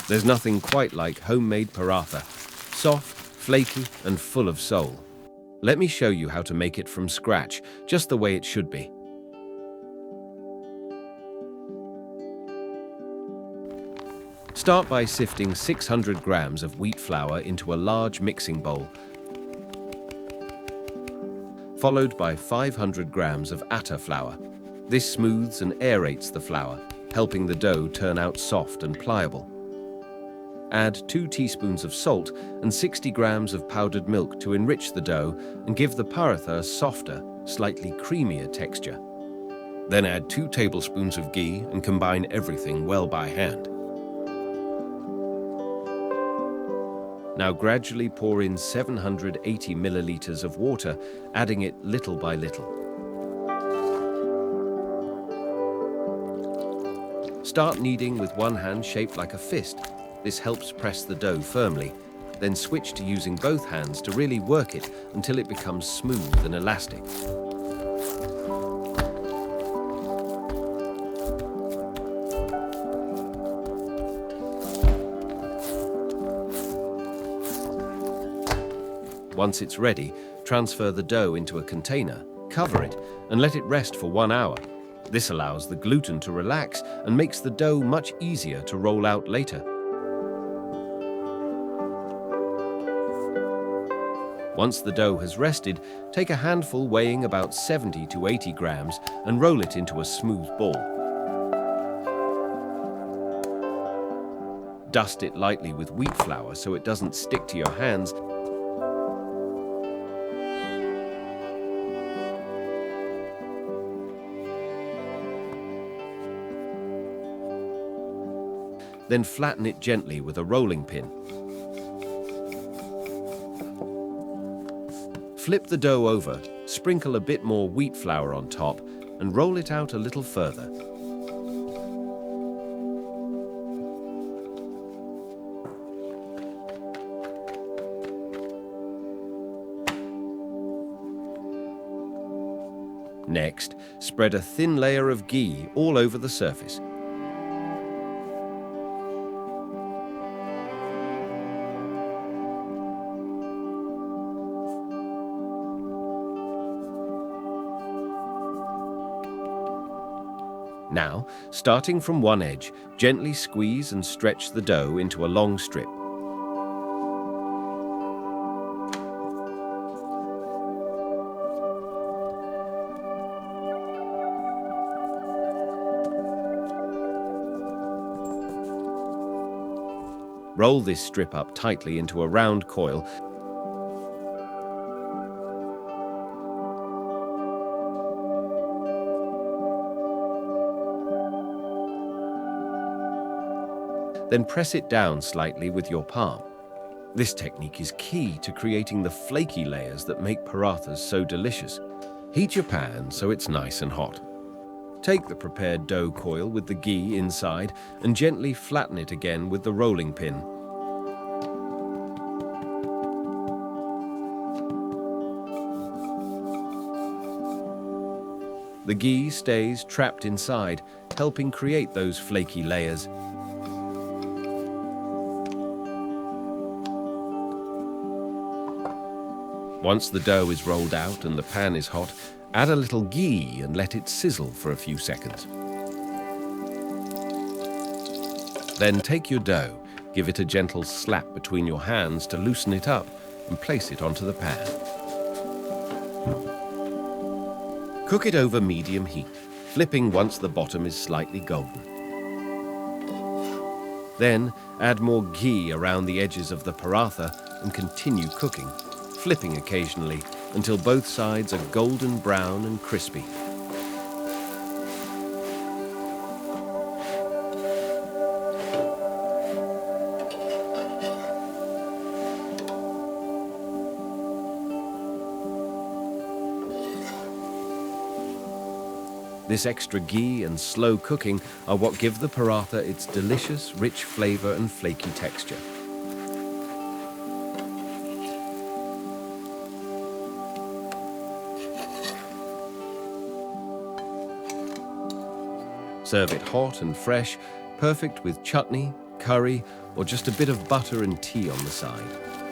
There's nothing quite like homemade paratha. Soft, flaky, and full of soul. Let me show you how to make it from scratch, just the way it should be. Start by sifting 600 grams of wheat flour into a large mixing bowl, followed by 500 grams of atta flour. This smooths and aerates the flour, helping the dough turn out soft and pliable. Add 2 teaspoons of salt and 60 grams of powdered milk to enrich the dough and give the paratha a softer, slightly creamier texture. Then add 2 tablespoons of ghee and combine everything well by hand. Now gradually pour in 780 milliliters of water, adding it little by little. Start kneading with one hand shaped like a fist. This helps press the dough firmly. Then switch to using both hands to really work it until it becomes smooth and elastic. Once it's ready, transfer the dough into a container, cover it, and let it rest for 1 hour. This allows the gluten to relax and makes the dough much easier to roll out later. Once the dough has rested, take a handful weighing about 70 to 80 grams and roll it into a smooth ball. Dust it lightly with wheat flour so it doesn't stick to your hands. Then flatten it gently with a rolling pin. Flip the dough over, sprinkle a bit more wheat flour on top, and roll it out a little further. Next, spread a thin layer of ghee all over the surface. Now, starting from one edge, gently squeeze and stretch the dough into a long strip. Roll this strip up tightly into a round coil. Then press it down slightly with your palm. This technique is key to creating the flaky layers that make parathas so delicious. Heat your pan so it's nice and hot. Take the prepared dough coil with the ghee inside and gently flatten it again with the rolling pin. The ghee stays trapped inside, helping create those flaky layers. Once the dough is rolled out and the pan is hot, add a little ghee and let it sizzle for a few seconds. Then take your dough, give it a gentle slap between your hands to loosen it up, and place it onto the pan. Cook it over medium heat, flipping once the bottom is slightly golden. Then add more ghee around the edges of the paratha and continue cooking, flipping occasionally until both sides are golden brown and crispy. This extra ghee and slow cooking are what give the paratha its delicious, rich flavor and flaky texture. Serve it hot and fresh, perfect with chutney, curry, or just a bit of butter and tea on the side.